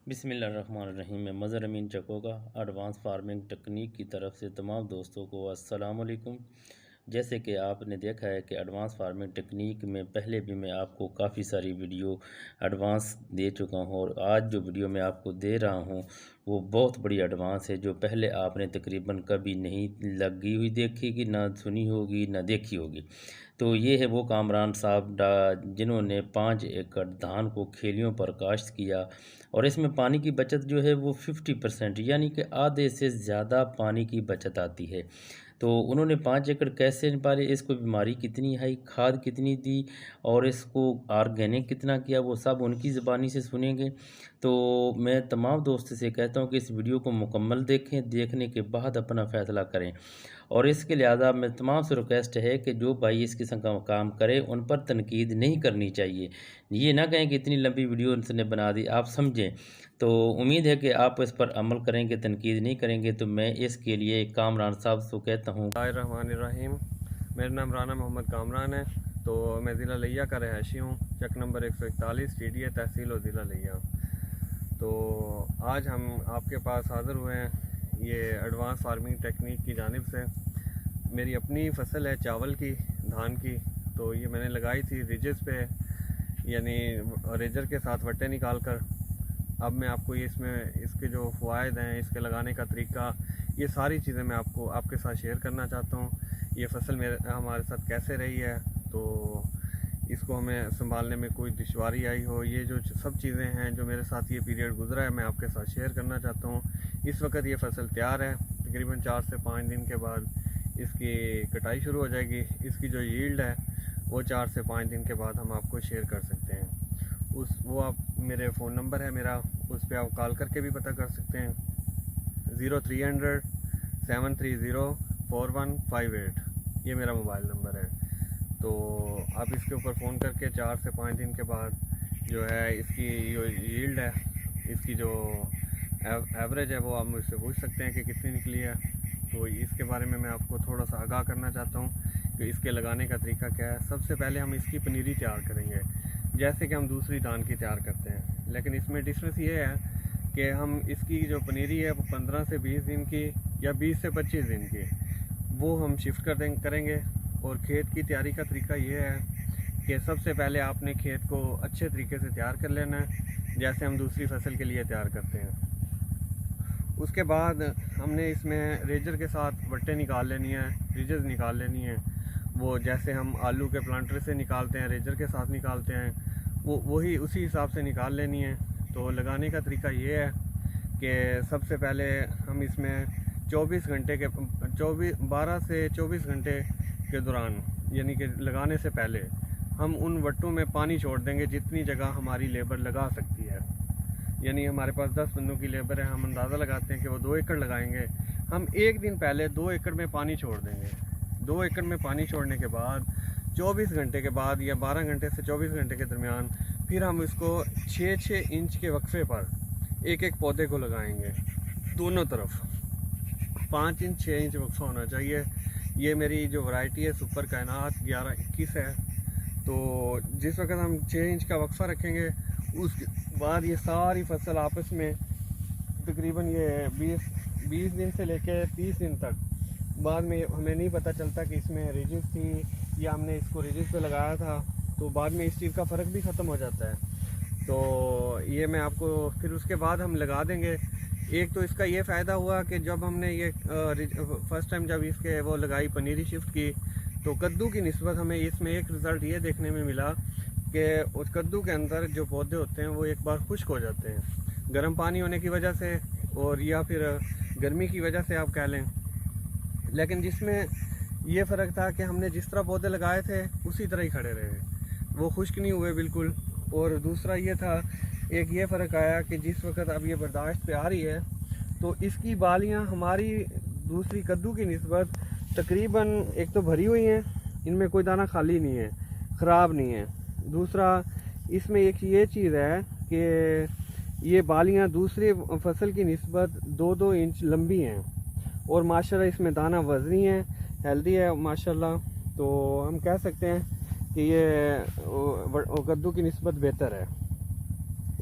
बिस्मिल्लाहिर्रहमानिर्रहीम। मैं मज़हर अमीन चकोगा advance farming technique की तरफ से तमाम दोस्तों को अस्सलाम वालेकुम। जैसे कि आपने देखा है कि एडवांस फार्मिंग टेक्निक में पहले भी मैं आपको काफ़ी सारी वीडियो एडवांस दे चुका हूं और आज जो वीडियो मैं आपको दे रहा हूं वो बहुत बड़ी एडवांस है, जो पहले आपने तकरीबन कभी नहीं लगी हुई देखी, ना सुनी होगी, ना देखी होगी। तो ये है वो कामरान साहब जिन्होंने 5 एकड़ धान को खेलियों पर काश्त किया और इसमें पानी की बचत जो है वो 50% यानी कि आधे से ज़्यादा पानी की बचत आती है। तो उन्होंने 5 एकड़ कैसे निकाले, इसको बीमारी कितनी आई, खाद कितनी दी और इसको ऑर्गेनिक कितना किया, वो सब उनकी ज़बानी से सुनेंगे। तो मैं तमाम दोस्तों से कहता हूँ कि इस वीडियो को मुकम्मल देखें, देखने के बाद अपना फ़ैसला करें। और इसके लिहाजा मैं तमाम से रिक्वेस्ट है कि जो भाई इस किस्म का काम करे उन पर तनकीद नहीं करनी चाहिए। ये ना कहें कि इतनी लंबी वीडियो उनने बना दी, आप समझें। तो उम्मीद है कि आप इस पर अमल करेंगे, तनकीद नहीं करेंगे। तो मैं इसके लिए कामरान साहब से कहता हूँ। बिस्मिल्लाहिर्रहमानिर्रहीम। मेरा नाम राना मोहम्मद कामरान है। तो मैं ज़िला लिया का रहायशी हूँ। चक नंबर 141 TDA तहसील और ज़िला लिया। तो आज हम आपके पास हाज़िर हुए हैं ये एडवांस फार्मिंग टेक्निक की जानिब से। मेरी अपनी फसल है चावल की, धान की। तो ये मैंने लगाई थी रिजेस पे, यानी रेजर के साथ वट्टे निकाल कर। अब मैं आपको ये इसमें इसके जो फ़वाइद हैं, इसके लगाने का तरीका, ये सारी चीज़ें मैं आपको आपके साथ शेयर करना चाहता हूँ। ये फसल मेरे हमारे साथ कैसे रही है, तो इसको हमें संभालने में कोई दुश्वारी आई हो, ये जो सब चीज़ें हैं जो मेरे साथ ये पीरियड गुजरा है मैं आपके साथ शेयर करना चाहता हूँ। इस वक्त ये फसल तैयार है। तकरीबन 4 से 5 दिन के बाद इसकी कटाई शुरू हो जाएगी। इसकी जो यील्ड है वो 4 से 5 दिन के बाद हम आपको शेयर कर सकते हैं। वो आप मेरे फ़ोन नंबर है मेरा, उस पर आप कॉल करके भी पता कर सकते हैं। 0300 730 4158 ये मेरा मोबाइल नंबर है। तो आप इसके ऊपर फ़ोन करके 4 से 5 दिन के बाद जो है इसकी जो यील्ड है, इसकी जो एवरेज है वो आप मुझसे पूछ सकते हैं कि कितनी निकली है। तो इसके बारे में मैं आपको थोड़ा सा आगाह करना चाहता हूँ कि इसके लगाने का तरीका क्या है। सबसे पहले हम इसकी पनीरी तैयार करेंगे, जैसे कि हम दूसरी धान की तैयार करते हैं, लेकिन इसमें डिफरेंस ये है कि हम इसकी जो पनीरी है वो 15 से 20 दिन की या 20 से 25 दिन की वो हम शिफ्ट करेंगे। और खेत की तैयारी का तरीका ये है कि सबसे पहले आपने खेत को अच्छे तरीके से तैयार कर लेना है, जैसे हम दूसरी फसल के लिए तैयार करते हैं। उसके बाद हमने इसमें रेजर के साथ वट्टे निकाल लेनी है, रिजेस निकाल लेनी है। वो जैसे हम आलू के प्लांटर से निकालते हैं, रेजर के साथ निकालते हैं, वो वही उसी हिसाब से निकाल लेनी है। तो लगाने का तरीका ये है कि सबसे पहले हम इसमें 12 से 24 घंटे के दौरान, यानी कि लगाने से पहले हम उन वट्टों में पानी छोड़ देंगे जितनी जगह हमारी लेबर लगा सकती है। यानी हमारे पास 10 बंदों की लेबर है, हम अंदाज़ा लगाते हैं कि वो 2 एकड़ लगाएंगे। हम एक दिन पहले 2 एकड़ में पानी छोड़ देंगे। 2 एकड़ में पानी छोड़ने के बाद 24 घंटे के बाद या 12 घंटे से 24 घंटे के दरमियान फिर हम इसको 6-6 इंच के वक्फे पर एक एक पौधे को लगाएंगे, दोनों तरफ 5 इंच 6 इंच वक्फा होना चाहिए। ये मेरी जो वैरायटी है सुपर कायनात 1121 है। तो जिस वक्त हम 6 इंच का वक्फा रखेंगे उसके बाद ये सारी फसल आपस में तकरीबन ये 20 दिन से लेकर 30 दिन तक, बाद में हमें नहीं पता चलता कि इसमें रिजिस थी या हमने इसको रिजिस पे लगाया था। तो बाद में इस चीज़ का फ़र्क भी ख़त्म हो जाता है। तो ये मैं आपको फिर उसके बाद हम लगा देंगे। एक तो इसका ये फ़ायदा हुआ कि जब हमने ये फर्स्ट टाइम जब इसके वो लगाई पनीरी शिफ्ट की, तो कद्दू की निस्बत हमें इसमें एक रिज़ल्ट ये देखने में मिला कि उस कद्दू के अंदर जो पौधे होते हैं वो एक बार खुश्क हो जाते हैं, गर्म पानी होने की वजह से और या फिर गर्मी की वजह से आप कह लें। लेकिन जिसमें ये फ़र्क था कि हमने जिस तरह पौधे लगाए थे उसी तरह ही खड़े रहे, वो खुश्क नहीं हुए बिल्कुल। और दूसरा ये था, एक ये फ़र्क आया कि जिस वक्त अब ये बर्दाश्त पे आ रही है तो इसकी बालियां हमारी दूसरी कद्दू की निस्बत तकरीबन एक तो भरी हुई हैं, इनमें कोई दाना खाली नहीं है, ख़राब नहीं है। दूसरा इसमें एक ये चीज़ है कि ये बालियां दूसरी फसल की निस्बत 2-2 इंच लंबी हैं और माशाल्लाह इसमें दाना वज़नी है, हेल्दी है माशाल्लाह। तो हम कह सकते हैं कि ये कद्दू की निस्बत बेहतर है।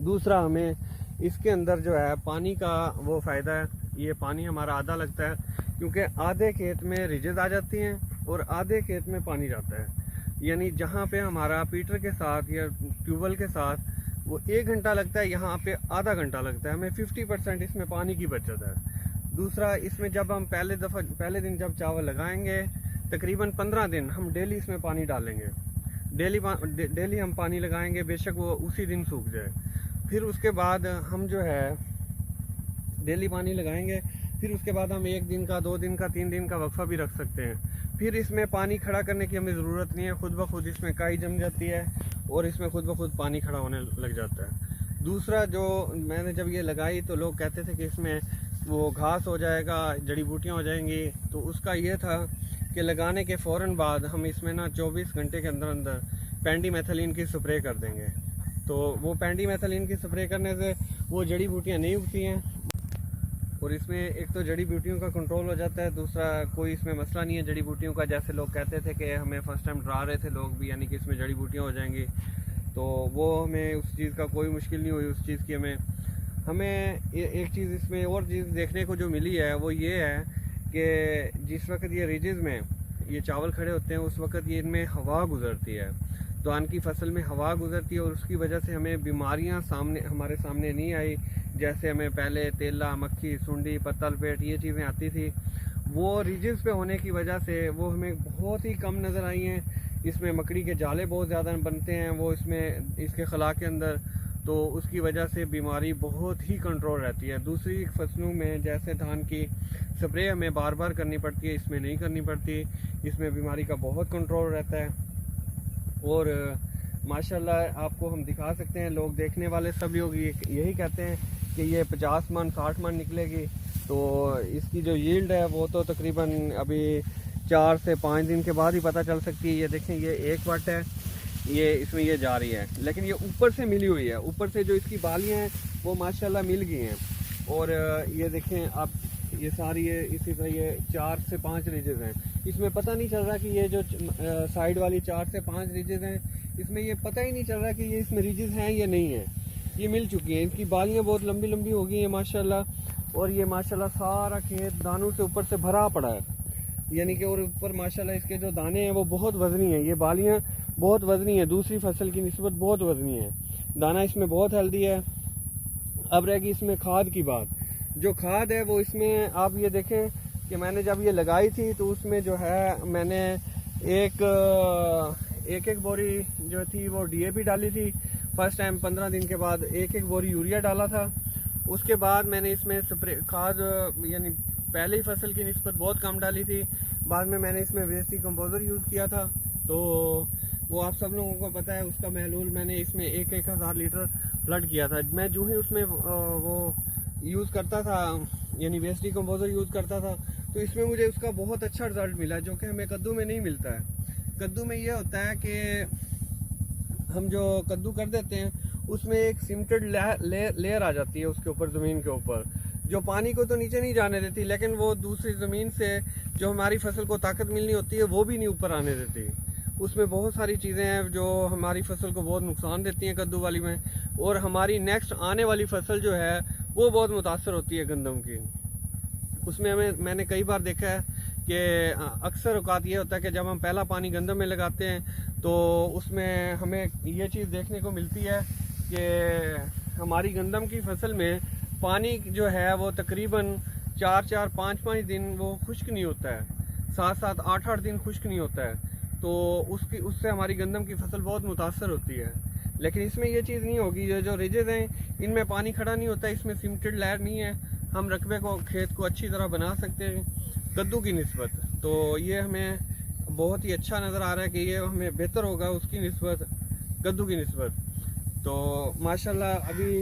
दूसरा, हमें इसके अंदर जो है पानी का वो फ़ायदा है, ये पानी हमारा आधा लगता है, क्योंकि आधे खेत में रिजेज आ जाती हैं और आधे खेत में पानी जाता है। यानी जहाँ पे हमारा पीटर के साथ या ट्यूबवेल के साथ वो 1 घंटा लगता है, यहाँ पे आधा घंटा लगता है। हमें 50% इसमें पानी की बचत है। दूसरा, इसमें जब हम पहले दिन जब चावल लगाएंगे, तकरीबन 15 दिन हम डेली इसमें पानी डालेंगे। डेली हम पानी लगाएंगे, बेशक वो उसी दिन सूख जाए। फिर उसके बाद हम जो है डेली पानी लगाएंगे, फिर उसके बाद हम 1 दिन का, 2 दिन का, 3 दिन का वक्फा भी रख सकते हैं। फिर इसमें पानी खड़ा करने की हमें ज़रूरत नहीं है, खुद ब खुद इसमें काई जम जाती है और इसमें खुद ब खुद पानी खड़ा होने लग जाता है। दूसरा, जो मैंने जब ये लगाई तो लोग कहते थे कि इसमें वो घास हो जाएगा, जड़ी बूटियाँ हो जाएंगी, तो उसका ये था कि लगाने के फ़ौरन बाद हम इसमें ना 24 घंटे के अंदर अंदर पेंडीमेथलिन की स्प्रे कर देंगे। तो वो पेंडीमेथलिन की स्प्रे करने से वो जड़ी बूटियाँ नहीं उगती हैं और इसमें एक तो जड़ी बूटियों का कंट्रोल हो जाता है, दूसरा कोई इसमें मसला नहीं है जड़ी बूटियों का। जैसे लोग कहते थे कि हमें फ़र्स्ट टाइम डरा रहे थे लोग भी, यानी कि इसमें जड़ी बूटियाँ हो जाएंगी, तो वो हमें उस चीज़ का कोई मुश्किल नहीं हुई उस चीज़ की। हमें एक चीज़ इसमें और चीज़ देखने को जो मिली है वो ये है कि जिस वक्त ये रिजेज में ये चावल खड़े होते हैं उस वक्त ये इनमें हवा गुजरती है, धान की फसल में हवा गुजरती है और उसकी वजह से हमें बीमारियां हमारे सामने नहीं आई। जैसे हमें पहले तेला, मक्खी, सुंडी, पत्तल पेट ये चीज़ें आती थी, वो रिजेज पे होने की वजह से वो हमें बहुत ही कम नज़र आई हैं। इसमें मकड़ी के जाले बहुत ज़्यादा बनते हैं वो इसमें इसके खला के अंदर, तो उसकी वजह से बीमारी बहुत ही कंट्रोल रहती है। दूसरी फसलों में जैसे धान की स्प्रे हमें बार बार करनी पड़ती है, इसमें नहीं करनी पड़ती, इसमें बीमारी का बहुत कंट्रोल रहता है। और माशाल्लाह आपको हम दिखा सकते हैं, लोग देखने वाले सब लोग यही कहते हैं कि ये 50 मन 60 मन निकलेगी। तो इसकी जो यील्ड है वो तो तकरीबन अभी 4 से 5 दिन के बाद ही पता चल सकती है। ये देखें, ये 1 वट है, ये इसमें ये जा रही है, लेकिन ये ऊपर से मिली हुई है, ऊपर से जो इसकी बालियाँ हैं वो माशाल्लाह मिल गई हैं। और ये देखें आप, ये सारी ये इसी तरह ये 4 से 5 रिजेज हैं। इसमें पता नहीं चल रहा कि ये जो साइड वाली 4 से 5 रिजेज हैं, इसमें ये पता ही नहीं चल रहा कि ये इसमें रिजेज हैं या नहीं है। ये मिल चुकी हैं, इनकी बालियाँ बहुत लंबी लंबी हो गई हैं माशाल्लाह। और ये माशाल्लाह सारा खेत दानों से ऊपर से भरा पड़ा है, यानी कि और ऊपर माशाल्लाह इसके जो दाने हैं वो बहुत वजनी हैं, ये बालियाँ बहुत वजनी है, दूसरी फसल की निस्बत बहुत वजनी है। दाना इसमें बहुत हेल्दी है। अब रहेगी इसमें खाद की बात। जो खाद है वो इसमें आप ये देखें कि मैंने जब ये लगाई थी तो उसमें जो है मैंने एक बोरी जो थी वो DAP डाली थी फर्स्ट टाइम। 15 दिन के बाद एक बोरी यूरिया डाला था। उसके बाद मैंने इसमें स्प्रे खाद यानी पहले ही फसल की निस्बत बहुत कम डाली थी, बाद में मैंने इसमें वेस्ट डिकम्पोजर यूज़ किया था। तो वो आप सब लोगों को पता है, उसका महलूल मैंने इसमें 1,000 लीटर फ्लड किया था। मैं जो ही उसमें वो यूज़ करता था, यानी वेस्ट डिकम्पोजर यूज़ करता था, तो इसमें मुझे उसका बहुत अच्छा रिजल्ट मिला, जो कि हमें कद्दू में नहीं मिलता है। कद्दू में ये होता है कि हम जो कद्दू कर देते हैं उसमें एक सिमटेड लेयर आ जाती है उसके ऊपर, ज़मीन के ऊपर, जो पानी को तो नीचे नहीं जाने देती, लेकिन वो दूसरी ज़मीन से जो हमारी फसल को ताकत मिलनी होती है वो भी नहीं ऊपर आने देती। उसमें बहुत सारी चीज़ें हैं जो हमारी फसल को बहुत नुकसान देती हैं कद्दू वाली में, और हमारी नेक्स्ट आने वाली फसल जो है वो बहुत मुतासर होती है गंदम की। उसमें मैंने कई बार देखा है कि अक्सर औकात ये होता है कि जब हम पहला पानी गंदम में लगाते हैं तो उसमें हमें ये चीज़ देखने को मिलती है कि हमारी गंदम की फसल में पानी जो है वो तकरीबन 4-4, 5-5 दिन वो खुश्क नहीं होता है, 7-7, 8-8 दिन खुश्क नहीं होता है। तो उससे हमारी गंदम की फसल बहुत मुतासर होती है। लेकिन इसमें ये चीज़ नहीं होगी। ये जो रिजेज हैं इनमें पानी खड़ा नहीं होता है, इसमें सिमटेड लेयर नहीं है, हम रकबे को खेत को अच्छी तरह बना सकते हैं कद्दू की निस्बत। तो ये हमें बहुत ही अच्छा नज़र आ रहा है कि ये हमें बेहतर होगा उसकी निस्बत, कद्दू की निस्बत। तो माशाल्लाह अभी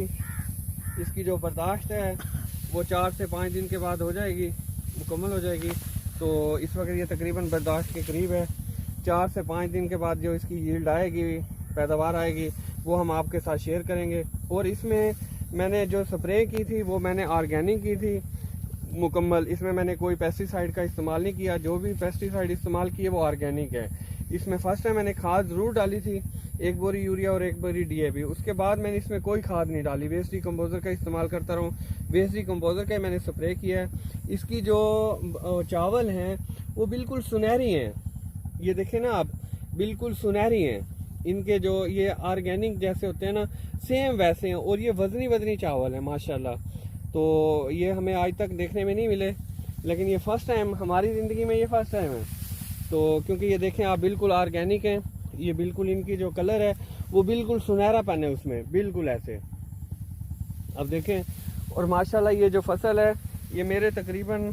इसकी जो बर्दाश्त है वो 4 से 5 दिन के बाद हो जाएगी, मुकम्मल हो जाएगी। तो इस वक्त ये तकरीबन बर्दाश्त के करीब है। 4 से 5 दिन के बाद जो इसकी यील्ड आएगी, पैदावार आएगी, वो हम आपके साथ शेयर करेंगे। और इसमें मैंने जो स्प्रे की थी वो मैंने ऑर्गेनिक की थी मुकम्मल, इसमें मैंने कोई पेस्टिसाइड का इस्तेमाल नहीं किया। जो भी पेस्टिसाइड इस्तेमाल किए वो ऑर्गेनिक है, इसमें फर्स्ट टाइम मैंने खाद ज़रूर डाली थी, 1 बोरी यूरिया और 1 बोरी DAP। उसके बाद मैंने इसमें कोई खाद नहीं डाली, वेस्ट डिकम्पोज़र का इस्तेमाल करता रहूँ। वेस्ट डिकम्पोज़र का मैंने स्प्रे किया है। इसकी जो चावल हैं वो बिल्कुल सुनहरी हैं, ये देखें ना आप, बिल्कुल सुनहरी हैं। इनके जो ये ऑर्गेनिक जैसे होते हैं ना, सेम वैसे हैं। और ये वजनी वजनी चावल है माशाल्लाह। तो ये हमें आज तक देखने में नहीं मिले, लेकिन ये फ़र्स्ट टाइम हमारी ज़िंदगी में, ये फ़र्स्ट टाइम है। तो क्योंकि ये देखें आप, बिल्कुल ऑर्गेनिक हैं। ये बिल्कुल इनकी जो कलर है वो बिल्कुल सुनहरा पन है उसमें, बिल्कुल ऐसे। अब देखें, और माशाल्लाह ये जो फसल है ये मेरे तकरीबन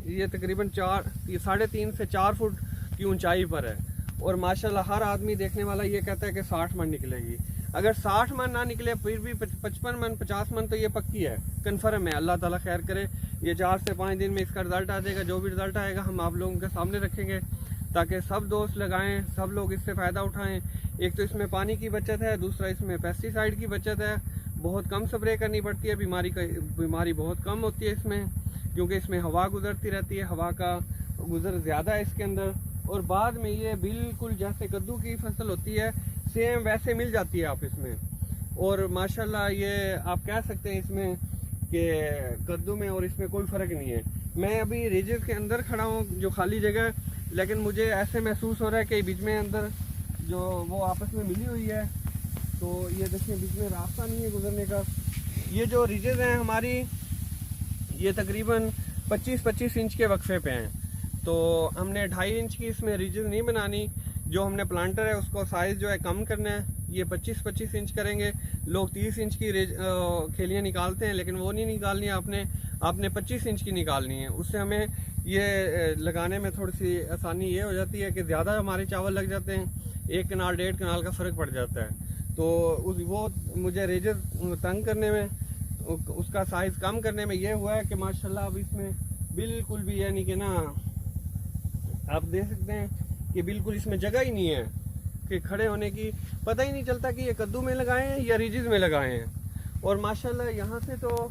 3.5 से 4 फुट की ऊंचाई पर है। और माशाल्लाह हर आदमी देखने वाला ये कहता है कि 60 मन निकलेगी। अगर 60 मन ना निकले फिर भी 55 मन 50 मन तो ये पक्की है, कन्फर्म है। अल्लाह ताला खैर करे, ये 4 से 5 दिन में इसका रिजल्ट आ जाएगा। जो भी रिजल्ट आएगा हम आप लोगों के सामने रखेंगे, ताकि सब दोस्त लगाएं, सब लोग इससे फ़ायदा उठाएं। एक तो इसमें पानी की बचत है, दूसरा इसमें पेस्टिसाइड की बचत है। बहुत कम स्प्रे करनी पड़ती है, बीमारी बहुत कम होती है इसमें, क्योंकि इसमें हवा गुजरती रहती है, हवा का गुजर ज़्यादा है इसके अंदर। और बाद में ये बिल्कुल जैसे कद्दू की फसल होती है सेम वैसे मिल जाती है आप इसमें। और माशाल्लाह ये आप कह सकते हैं इसमें कि कद्दू में और इसमें कोई फ़र्क नहीं है। मैं अभी रिजेस के अंदर खड़ा हूँ, जो खाली जगह है, लेकिन मुझे ऐसे महसूस हो रहा है कि बीच में अंदर जो वो आपस में मिली हुई है। तो ये देखिए बीच में रास्ता नहीं है गुजरने का। ये जो रिजेस हैं हमारी, ये तकरीबन 25-25 इंच के वक्फे पे हैं। तो हमने 2.5 इंच की इसमें रिजेस नहीं बनानी। जो हमने प्लांटर है उसको साइज़ जो है कम करना है, ये 25-25 इंच करेंगे। लोग 30 इंच की खेलियाँ निकालते हैं, लेकिन वो नहीं निकालनी है आपने 25 इंच की निकालनी है। उससे हमें ये लगाने में थोड़ी सी आसानी ये हो जाती है कि ज़्यादा हमारे चावल लग जाते हैं, 1 कनाल 1.5 कनाल का फ़र्क पड़ जाता है। तो वो मुझे रेजेस तंग करने में, उसका साइज़ कम करने में ये हुआ है कि माशाल्लाह अब इसमें बिल्कुल भी यानी कि ना, आप देख सकते हैं कि बिल्कुल इसमें जगह ही नहीं है कि खड़े होने की। पता ही नहीं चलता कि ये कद्दू में लगाए हैं या रिजिज में लगाए हैं। और माशाल्लाह यहाँ से तो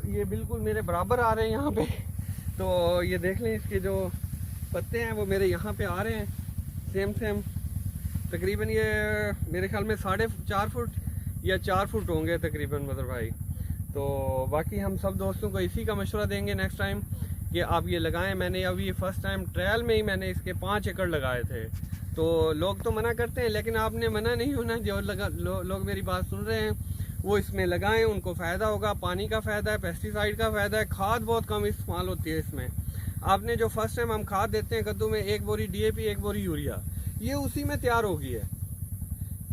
ये बिल्कुल मेरे बराबर आ रहे हैं यहाँ पे। तो ये देख लें, इसके जो पत्ते हैं वो मेरे यहाँ पे आ रहे हैं सेम। तकरीबन ये मेरे ख्याल में 4.5 फुट या 4 फुट होंगे तकरीबन मदर भाई। तो बाकी हम सब दोस्तों को इसी का मशवरा देंगे नेक्स्ट टाइम कि आप ये लगाएं। मैंने अभी फर्स्ट टाइम ट्रायल में ही मैंने इसके 5 एकड़ लगाए थे। तो लोग तो मना करते हैं, लेकिन आपने मना नहीं होना। जो लोग मेरी बात सुन रहे हैं वो इसमें लगाएं, उनको फ़ायदा होगा। पानी का फ़ायदा है, पेस्टिसाइड का फ़ायदा है, खाद बहुत कम इस्तेमाल होती है इसमें। आपने जो फर्स्ट टाइम हम खाद देते हैं कद्दू में, 1 बोरी DAP 1 बोरी यूरिया, ये उसी में तैयार होगी है।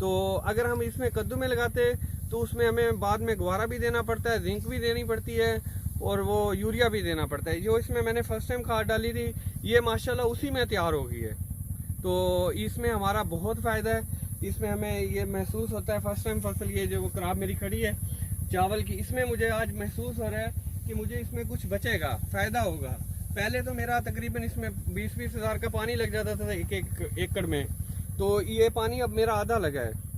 तो अगर हम इसमें कद्दू में लगाते तो उसमें हमें बाद में ग्वारा भी देना पड़ता है, जिंक भी देनी पड़ती है, और वो यूरिया भी देना पड़ता है। जो इसमें मैंने फर्स्ट टाइम खाद डाली थी ये माशाल्लाह उसी में तैयार हो गई है। तो इसमें हमारा बहुत फ़ायदा है। इसमें हमें ये महसूस होता है फर्स्ट टाइम फसल, ये जो खराब मेरी खड़ी है चावल की, इसमें मुझे आज महसूस हो रहा है कि मुझे इसमें कुछ बचेगा, फ़ायदा होगा। पहले तो मेरा तकरीबन इसमें 20-20 हज़ार का पानी लग जाता था एक एकड़ में, तो ये पानी अब मेरा आधा लगा है।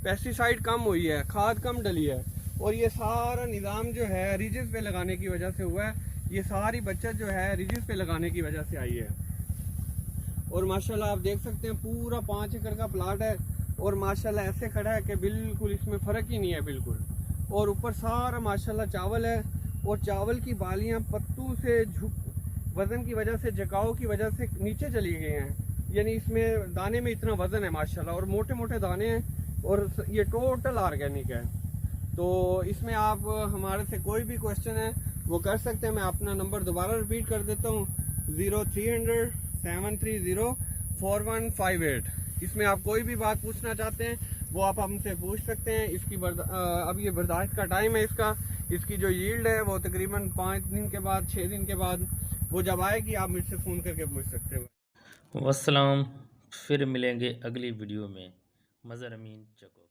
पेस्टिसाइड कम हुई है, खाद कम डली है, और ये सारा निज़ाम जो है रिजिस पे लगाने की वजह से हुआ है। ये सारी बचत जो है रिजिस पे लगाने की वजह से आई है। और माशाल्लाह आप देख सकते हैं पूरा 5 एकड़ का प्लाट है, और माशाल्लाह ऐसे खड़ा है कि बिल्कुल इसमें फ़र्क ही नहीं है बिल्कुल। और ऊपर सारा माशाल्लाह चावल है, और चावल की बालियां पत्तों से वज़न की वजह से, झुकाव की वजह से नीचे चली गई हैं। यानी इसमें दाने में इतना वज़न है माशाल्लाह, और मोटे मोटे दाने हैं, और ये टोटल ऑर्गेनिक है। तो इसमें आप हमारे से कोई भी क्वेश्चन है वो कर सकते हैं। मैं अपना नंबर दोबारा रिपीट कर देता हूँ, 0300 730 4158। इसमें आप कोई भी बात पूछना चाहते हैं वो आप हमसे पूछ सकते हैं। इसकी अब ये बर्दाश्त का टाइम है इसकी जो यील्ड है वो तकरीबन 5 दिन के बाद 6 दिन के बाद वो जब आएगी आप मुझसे फ़ोन करके पूछ सकते हो। वस्सलाम, फिर मिलेंगे अगली वीडियो में। मज़हर अमीन चको।